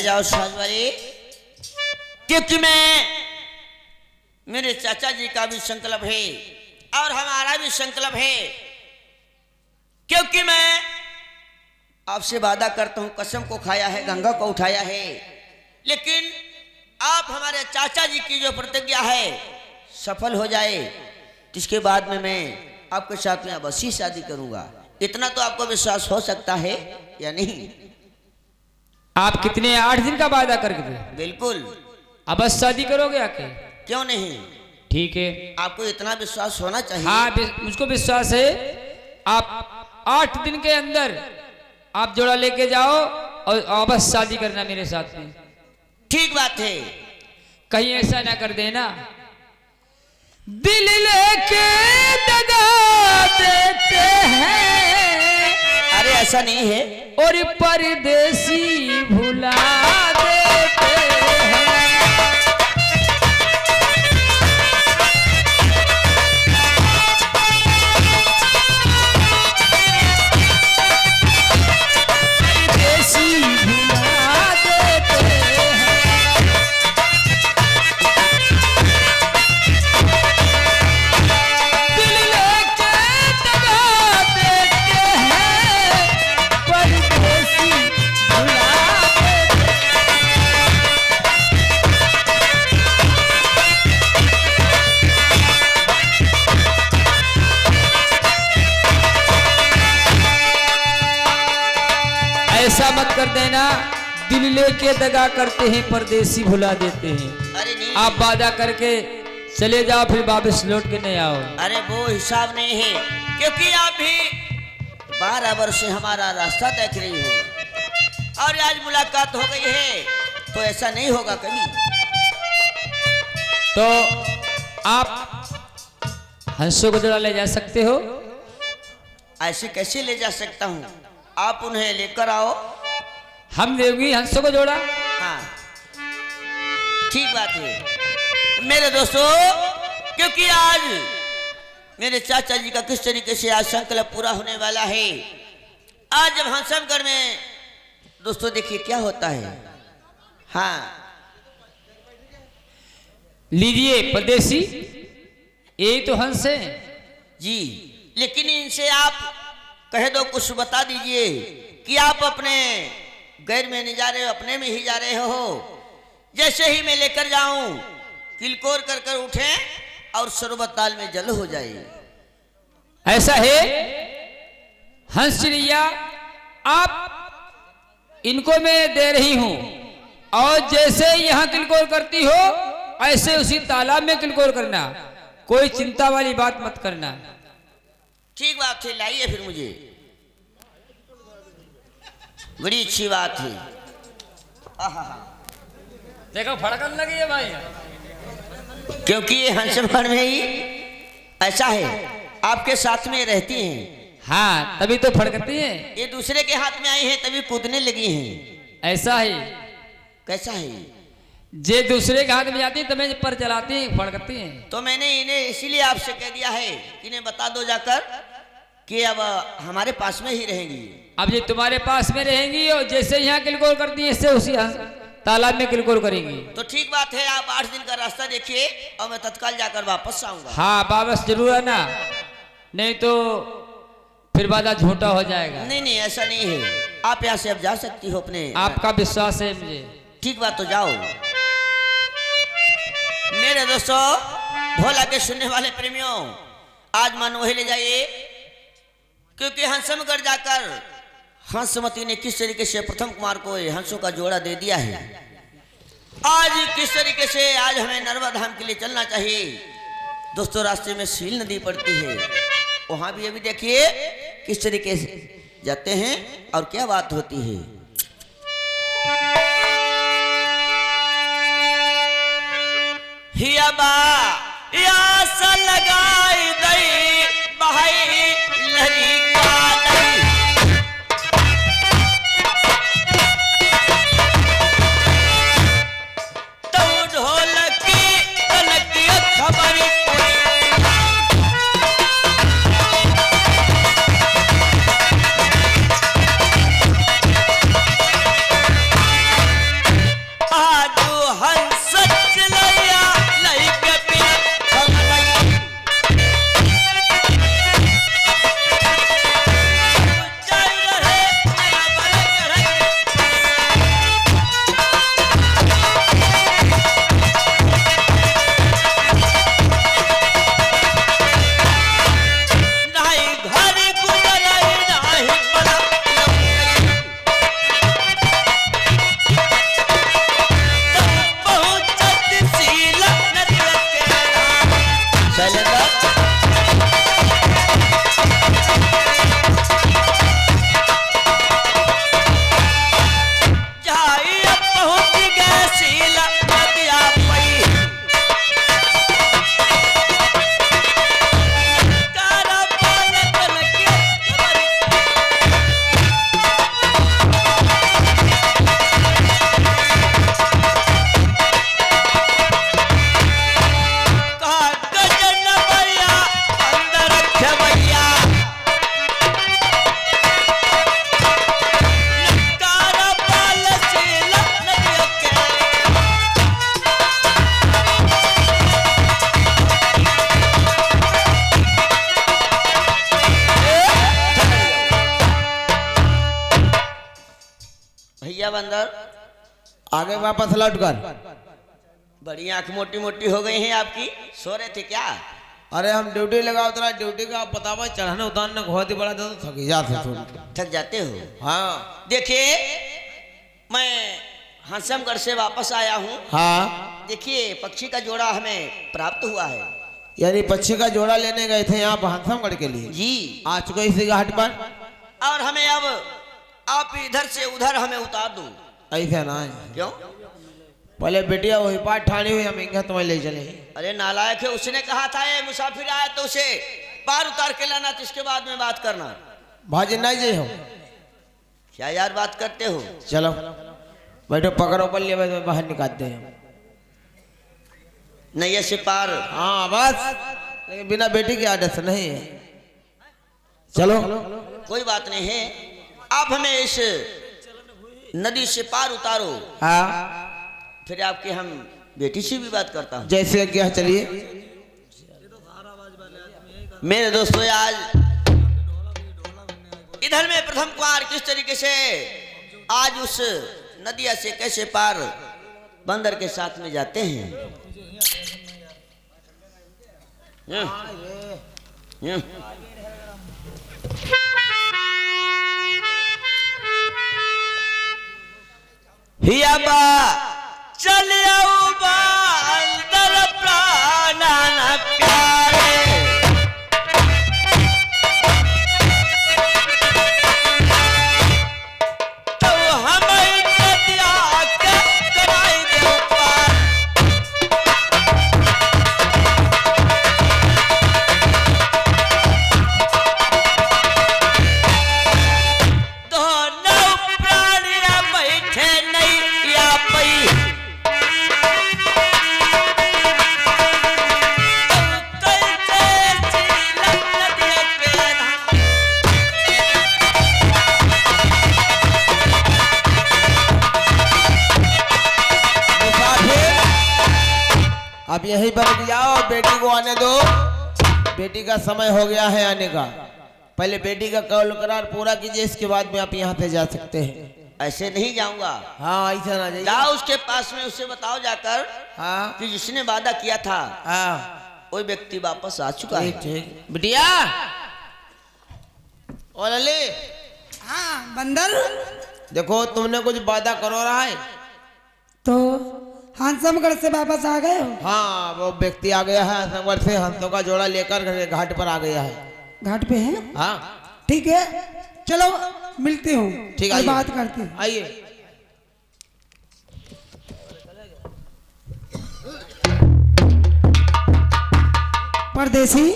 जाओ साजवारी, क्योंकि मेरे चाचा जी का भी संकल्प है और हमारा भी संकल्प है, क्योंकि मैं आपसे वादा करता हूं, कसम को खाया है, गंगा को उठाया है, लेकिन आप हमारे चाचा जी की जो प्रतिज्ञा है सफल हो जाए, जिसके बाद में मैं आपके साथ में अवश्य शादी करूंगा। इतना तो आपको विश्वास हो सकता है या नहीं? आप कितने 8 दिन का वादा करके थे? बिल्कुल। अब बस शादी करोगे आके? क्यों नहीं, ठीक है। आपको इतना विश्वास होना चाहिए। हाँ, मुझको विश्वास है। आप 8 दिन के अंदर आप जोड़ा लेके जाओ और बस शादी करना मेरे साथ में। ठीक बात है। कहीं ऐसा ना कर देना दिल लेके दगा देते हैं, अरे ऐसा नहीं है, और परदेसी भुला देते हैं। परदेसी भुला देते हैं। दिल लेके दगा देते हैं, परदेसी भुला देते हैं। ऐसा मत कर देना, दिल लेके दगा करते हैं, परदेसी भुला देते हैं। अरे नहीं, आप वादा करके चले जाओ, फिर वापस लौट के नहीं आओ। अरे वो हिसाब नहीं है, क्योंकि आप भी 12 वर्ष से हमारा रास्ता देख रही हो और आज मुलाकात हो गई है, तो ऐसा नहीं होगा कभी। तो आप हंसों को जोड़ा ले जा सकते हो? ऐसे कैसे ले जा सकता हूँ? आप उन्हें लेकर आओ। हम देंगे हंसों को जोड़ा। हाँ, ठीक बात है मेरे दोस्तों, क्योंकि आज मेरे चाचा जी का किस तरीके से आज संकल्प पूरा होने वाला है। आज जब हंसमगढ़ में दोस्तों देखिए क्या होता है। हाँ, लीजिए परदेसी, यही तो हंस है जी, लेकिन इनसे आप कह दो, कुछ बता दीजिए कि आप अपने गैर में नहीं जा रहे हो, अपने में ही जा रहे हो। जैसे ही मैं लेकर जाऊं, किलकोर कर कर उठे और शरबत ताल में जल हो जाए। ऐसा है हंस चिड़िया, आप इनको मैं दे रही हूं, और जैसे यहां किलकोर करती हो ऐसे उसी तालाब में किलकोर करना, कोई चिंता वाली बात मत करना। ठीक बात है, लाइए फिर मुझे, बड़ी अच्छी बात है। देखो फड़कन लगी है भाई, क्योंकि ये हंसमगढ़ में ही ऐसा है, आपके साथ में रहती हैं। हाँ, तभी तो फड़कती है। ये दूसरे के हाथ में आई हैं तभी कूदने लगी हैं। ऐसा है, कैसा है? जे दूसरे के हाथ में जाती है तभी पर चलाती है, फड़कती है। तो मैंने इन्हें इसीलिए आपसे कह दिया है, इन्हें बता दो जाकर कि अब हमारे पास में ही रहेंगी। अब ये तुम्हारे पास में रहेंगी, और जैसे यहाँ किलकोर करती है इससे उसी तालाब में किलकोर करेंगी। तो ठीक बात है, आप 8 दिन का रास्ता देखिए और मैं तत्काल जाकर वापस आऊंगा। हाँ, वापस जरूर आना, नहीं तो फिर वादा झूठा हो जाएगा। नहीं नहीं, ऐसा नहीं है, आप यहाँ से अब जा सकती हो अपने। आपका विश्वास है मुझे। ठीक बात, तो जाओ। मेरे दोस्तों, भोला के सुनने वाले प्रेमियों, आज मन वही ले जाइए, क्योंकि हंसमगढ़ जाकर हंसमती ने किस तरीके से प्रथम कुमार को हंसों का जोड़ा दे दिया है। आज किस तरीके से आज हमें नर्मदा धाम के लिए चलना चाहिए। दोस्तों, रास्ते में सील नदी पड़ती है, वहां भी अभी देखिए किस तरीके से जाते हैं और क्या बात होती है। हिया बा यास लगाई दई बहाई लहरी का दई। तो ढोलकी कनकी खबर शैलेंद्र जाई अब पहुंच गए शीला नदिया पई कारा पालकन के कहा गजन भैया अंदर खवैया कारा पाल शीला नदिया के भैया बंदर आगे वापस लौट कर। बड़ी आंख मोटी मोटी हो गई हैं आपकी, सो रहे थे क्या? अरे हम ड्यूटी लगा उतरा, ड्यूटी का पता मैं चढ़ाने उतारने बहुत ही बड़ा था, तो थक जाते थोड़ा। थक जाते हो? हाँ देखिए मैं हंसमगढ़ से वापस आया हूँ। हाँ, देखिए पक्षी का जोड़ा हमें प्राप्त हुआ है। यानी पक्षी का जोड़ा लेने गए थे यहाँ हंसमगढ़ के लिए। जी, आ चुके इसी घाट पर। और हमें अब आप इधर से उधर हमें उतार दो। ऐसा ना है। क्यों? पहले बेटिया वही पाठ ठाड़ी हुई, हम इनका तुम्हें ले चले। अरे नालायक है, उसने कहा था ये मुसाफिर आया तो उसे पार उतार के लाना, तो इसके बाद में बात करना। भाजी नहीं जे हो, क्या यार बात करते हो? चलो बैठो, पकड़ो बल्ले में बाहर निकालते हैं। नैया से पार। हाँ बस, लेकिन बिना बेटी की आदत से नहीं है। चलो कोई बात नहीं है, आप हमें इस नदी से पार उतारो, हाँ, फिर आपके हम बेटी से भी बात करता हूँ। जैसे क्या, चलिए। मेरे दोस्तों आज इधर में प्रथम कुमार किस तरीके से आज उस नदिया से कैसे पार बंदर के साथ में जाते हैं। हिया बा चल आओ बा अंदर प्राणन प्यारे, तो हमें नदिया के कराई दे पार। दोनों प्राणिया बैठे नहीं या पई अब यहीं पर रुक जाओ, बेटी को आने दो। बेटी का समय हो गया है आने का। पहले बेटी का कौल करार पूरा कीजिए, इसके बाद में आप यहाँ से जा सकते हैं। ऐसे नहीं जाऊंगा। हाँ ऐसा ना जाइए। जाओ उसके पास में, उससे बताओ जाकर हाँ कि जिसने वादा किया था हाँ, वो व्यक्ति वापस आ चुका है। ठीक ठीक। बिटिया और अली, हाँ बंदर, देखो तुमने कुछ वादा करो रहा है। तो हंसमगढ़ से वापस आ गए हो? हाँ, वो व्यक्ति आ गया है हंसमगढ़ से, हंसों का जोड़ा लेकर घाट पर आ गया है। घाट पे है? हाँ ठीक है, चलो मिलती हूँ, ठीक और है, बात करती हूँ। आइए। परदेसी,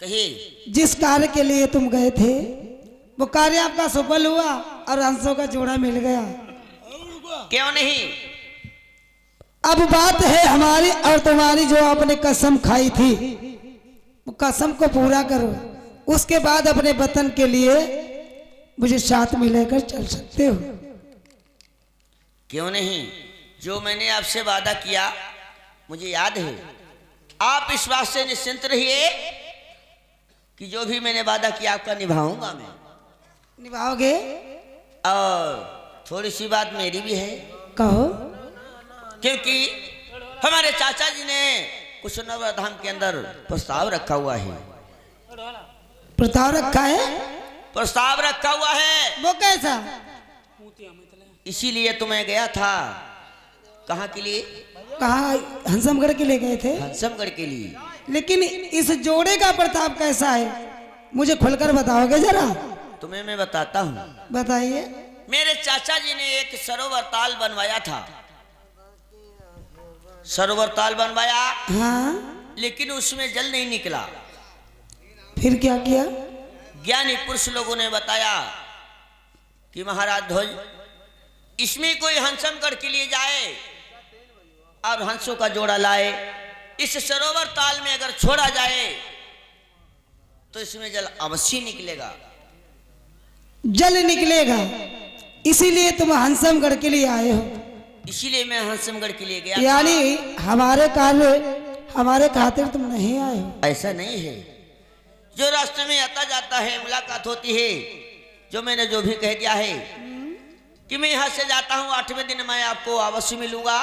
कहिए। जिस कार्य के लिए तुम गए थे वो कार्य आपका सफल हुआ और हंसों का जोड़ा मिल गया। क्यों नहीं? अब बात है हमारी और तुम्हारी, जो आपने कसम खाई थी वो कसम को पूरा करो, उसके बाद अपने वतन के लिए मुझे साथ में लेकर चल सकते हो। क्यों नहीं? जो मैंने आपसे वादा किया मुझे याद है। आप इस बात से निश्चिंत रहिए कि जो भी मैंने वादा किया आपका निभाऊंगा मैं। निभाओगे? और थोड़ी सी बात मेरी भी है। कहो। क्योंकि हमारे चाचा जी ने कुशनवर धाम के अंदर प्रस्ताव रखा हुआ है। प्रस्ताव रखा है? प्रस्ताव रखा हुआ है। वो कैसा? इसीलिए तो मैं गया था। कहाँ के लिए? कहाँ? हंसमगढ़ के लिए गए थे? हंसमगढ़ के लिए। लेकिन इस जोड़े का प्रताप कैसा है मुझे खुलकर बताओगे जरा? तुम्हें मैं बताता हूँ। बताइए। मेरे चाचा जी ने एक सरोवर ताल बनवाया था, सरोवर ताल बनवाया, हाँ, लेकिन उसमें जल नहीं निकला। फिर क्या किया? ज्ञानी पुरुष लोगों ने बताया कि महाराज ध्वज, इसमें कोई हंसमगढ़ के लिए जाए और हंसों का जोड़ा लाए, इस सरोवर ताल में अगर छोड़ा जाए तो इसमें जल अवश्य निकलेगा। जल निकलेगा, इसीलिए तुम हंसमगढ़ के लिए आए हो। इसीलिए मैं हंसमगढ़ के लिए गया। यानी हमारे कार्य हमारे खातिर तुम नहीं आए हो? ऐसा नहीं है, जो रास्ते में आता जाता है मुलाकात होती है, जो मैंने जो भी कह दिया है कि मैं यहाँ से जाता हूँ 8वें दिन मैं आपको अवश्य मिलूंगा।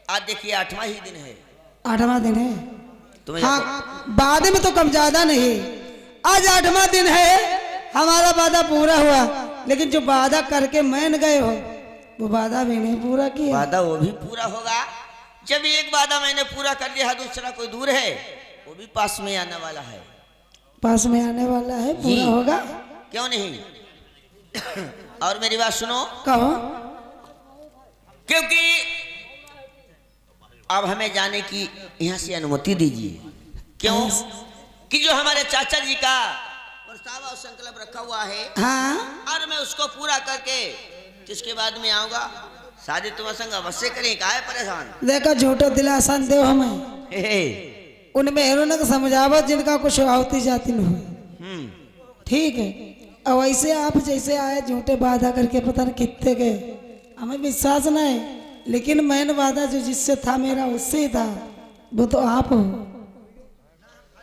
आज देखिए 8वां ही दिन है। 8वां दिन है? तुम्हें हाँ, वादे में तो कम ज्यादा नहीं, आज 8वां दिन है, हमारा वादा पूरा हुआ, लेकिन जो वादा करके मान गए हो वो वादा भी नहीं पूरा किया। वादा वो भी पूरा होगा। जब एक वादा मैंने पूरा कर दिया, दूसरा कोई दूर है, वो भी पास में आने वाला है। पास में आने वाला है, पूरा जी। होगा। क्यों नहीं? और मेरी बात सुनो, कहो। क्योंकि अब हमें जाने की यहाँ से अनुमति दीजिए। क्यों? कि जो हमारे चाचा जी का प्रस्ताव और संकल्प रखा हुआ है, हाँ, और मैं उसको पूरा करके जिसके बाद में आऊंगा, शादी तुम्हारे संग अवश्य करें। काहे परेशान? देखो झूठो दिलासन दे हमें, उनमें हेरों को समझावो जिनका कुछ आवती जाती न हो। ठीक है, अब ऐसे आप जैसे आए झूठे वादा करके पता नहीं कितने गए, हमें विश्वास नहीं, लेकिन मैंने वादा जो जिससे था मेरा उससे ही था, वो तो आप हो।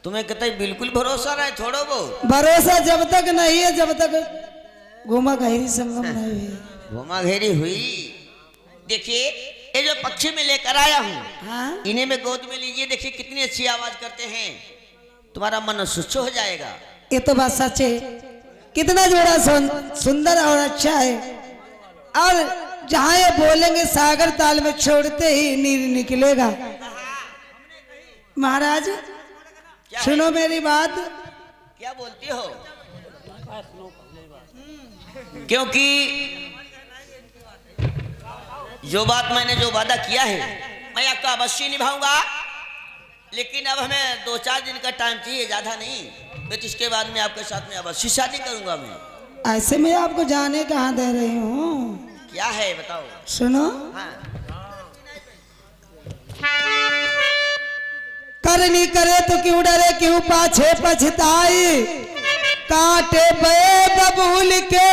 तुम्हें कहते बिल्कुल भरोसा रहे, छोड़ो वो भरोसा जब तक नहीं है, जब तक घुमा गहरी संगम नहीं हुई। घुमा घेरी हुई। देखिए ये जो पक्षी में लेकर आया हूँ, हाँ, इन्हें में गोद में लीजिए। देखिए कितनी अच्छी आवाज करते हैं, तुम्हारा मन सुच्छ हो जाएगा। ये तो बात सच है, कितना जोड़ा सुंदर और अच्छा है। और जहाँ ये बोलेंगे सागर ताल में छोड़ते ही नीर निकलेगा। महाराज सुनो मेरी बात। क्या बोलती हो? क्योंकि जो बात मैंने जो वादा किया है मैं आपका अवश्य निभाऊंगा, लेकिन अब हमें 2-4 दिन का टाइम चाहिए, ज्यादा नहीं। मैं तो इसके बाद में आपके साथ में अवश्य शादी करूंगा। मैं ऐसे में आपको जाने कहाँ दे रही हूँ? क्या है बताओ? सुनो। हाँ। करनी करे तो क्यों डरे, क्यों पाछे पछताई, कांटे पे बबूल के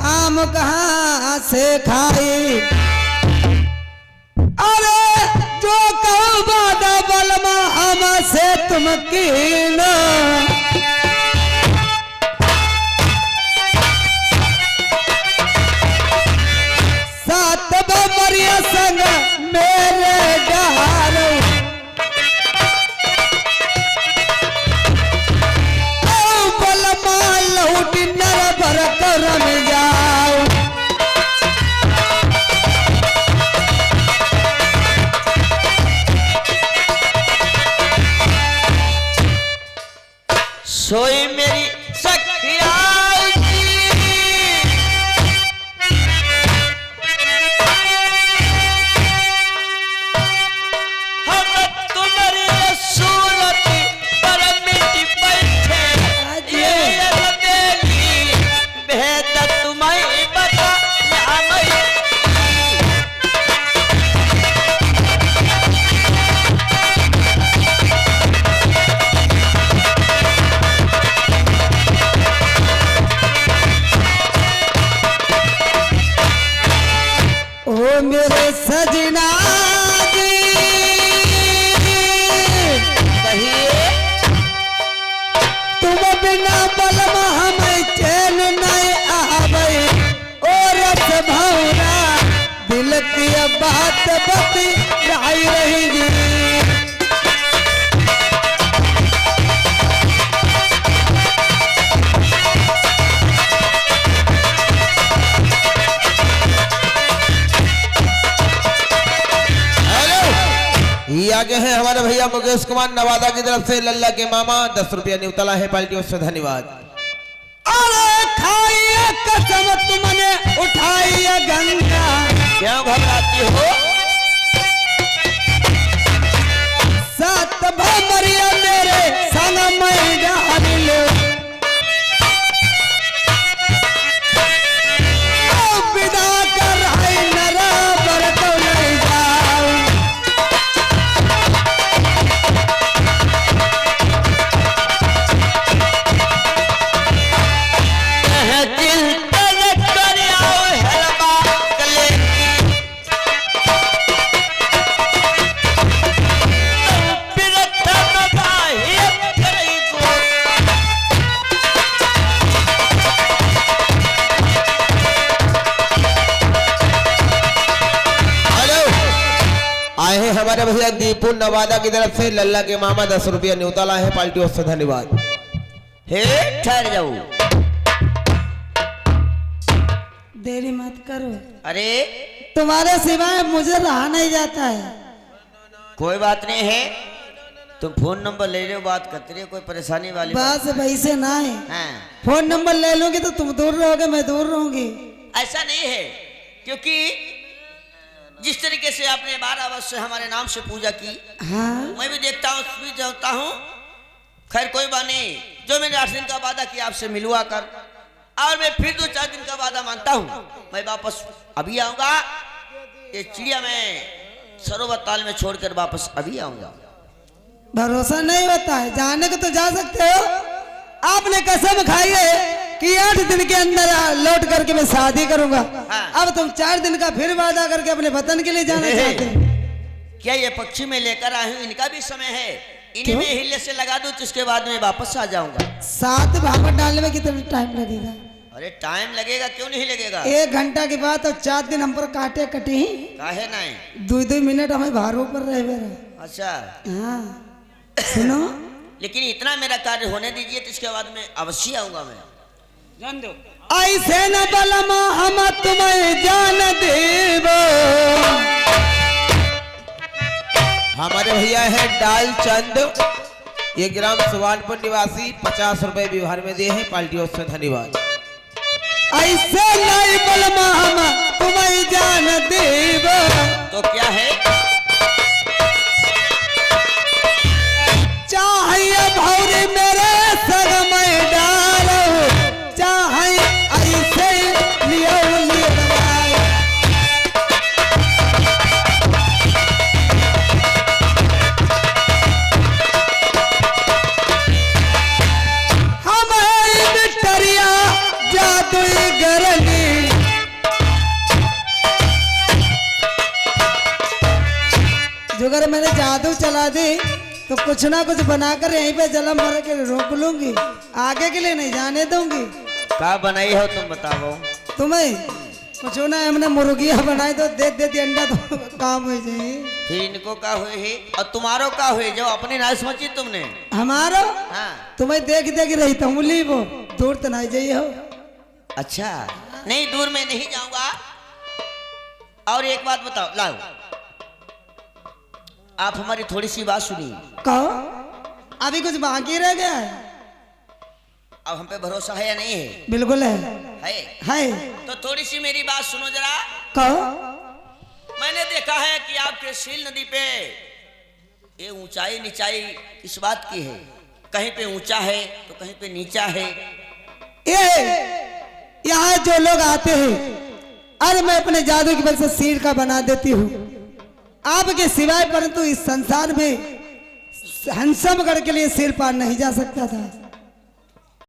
आम कहाँ से खाई। अरे जो कहो बादा बलमा हमसे तुम कीन, सात बबरिया संग मेरे डहार, सोई मेरी सखिया हम तुम्हारी सूरत पर मिट बैठे, ये बेली भेद तुम्हें बता मेरे सजना जी। कहिए। तुम बिना बलमा हमें चैन नहीं आवे, और रस भौरा दिल की बात बतलाई रहेगी। आगे हैं हमारे भैया मुकेश कुमार नवादा की तरफ से लल्ला के मामा 10 रुपया न्यूतला है पार्टियों से धन्यवाद। अरे खाइए कसम तुमने उठाइए गंगा, क्यों घबराती हो? सात भमरिया मेरे संग मैं डालिल, विदा कर है नरा बरत नहीं जाऊं। आए हैं हमारे भैया दीपू नवादा की तरफ से लल्ला के मामा 10 रुपया न्यूतला है पार्टियों से धन्यवाद। हे ठहर जाओ, देरी मत करो, अरे तुम्हारे सिवाय मुझे रहा नहीं जाता है। कोई बात नहीं है, तुम फोन नंबर ले लो, बात करते रहो, कोई परेशानी वाली बात बस वैसे ना है, हाँ। फोन नंबर ले लूंगी तो तुम दूर रहोगे मैं दूर रहूंगी। ऐसा नहीं है, क्योंकि जिस तरीके से आपने 12 वर्ष से हमारे नाम से पूजा की, हाँ मैं भी देखता हूँ, भी जानता हूँ। खैर कोई बात नहीं, जो मैंने 8 दिन का वादा किया आपसे मिलवा कर, और मैं फिर 2-4 दिन का वादा मानता हूँ, मैं वापस अभी आऊंगा। ये चिड़िया में सरोवर ताल में छोड़कर वापस अभी आऊंगा। भरोसा नहीं होता है, जाने को तो जा सकते हो। आपने कसम खाई है कि 8 दिन के अंदर लौट करके मैं शादी करूंगा, हाँ। अब तुम 4 दिन का फिर वादा करके अपने वतन के लिए जाना चाहते हो। क्या ये पक्षी में लेकर आई हूँ, इनका भी समय है, इन्हीं क्यों? में हिले से लगा दूं, उसके बाद में वापस आ जाऊंगा। 7 भागवत डालने में कितना टाइम लगेगा? अरे टाइम लगेगा, क्यों नहीं लगेगा? 1 घंटा के बाद और 4 दिन हम पर काटे कटे ही, काहे नहीं? 2-2 मिनट हमें भारों पर रहे मेरा। अच्छा, हाँ सुनो, लेकिन इतना मेरा कार्य होने दीजिए, तो इसके बाद में अवश्य आऊंगा मैं। जान दो। ऐसे न बलमा हम तुम्हें जान देवो। हमारे भैया है डाल चंद, ये ग्राम सुवानपुर निवासी 50 रुपए व्यवहार में दिए हैं पार्टियों से धन्यवाद। ऐसे नहीं बलमा हम तुम्हें जान देवो। तो क्या है? चाहिए भौरी मेरे संग में डालो, चाहे ऐसे लियो लियो दबाए। हमारी बिटरिया जादुई गरली, जो अगर मैंने जादू चला दी तो कुछ ना कुछ बनाकर यहीं पे जलम भर के रोक लूंगी, आगे के लिए नहीं जाने दूंगी। क्या बनाई हो तुम बताओ? तुम्हें कुछ ना, हमने मुर्गिया बनाई तो दे दे अंडा तो काम हो जाए। फिर इनको क्या हुए है और तुम्हारो क्या हुए, जो अपनी ना समझी तुमने? हमारो हाँ, तुम्हें देख देख रही तमुली वो दूर तो नहीं जाइए हो। अच्छा, नहीं दूर में नहीं जाऊंगा। और एक बात बताओ, लाओ आप हमारी थोड़ी सी बात सुनिए। कहो, अभी कुछ बाकी रह गया है? अब हम पे भरोसा है या नहीं है? बिल्कुल है, है। है। तो थोड़ी सी मेरी बात सुनो जरा। कहो। मैंने देखा है कि आपके सील नदी पे ये ऊंचाई नीचाई इस बात की है, कहीं पे ऊंचा है तो कहीं पे नीचा है। ये यहाँ जो लोग आते हैं, अरे मैं अपने जादू की वजह से सीढ़ का बना देती हूँ आपके सिवाय, परंतु इस संसार में हंसमगढ़ के लिए सिर पार नहीं जा सकता था।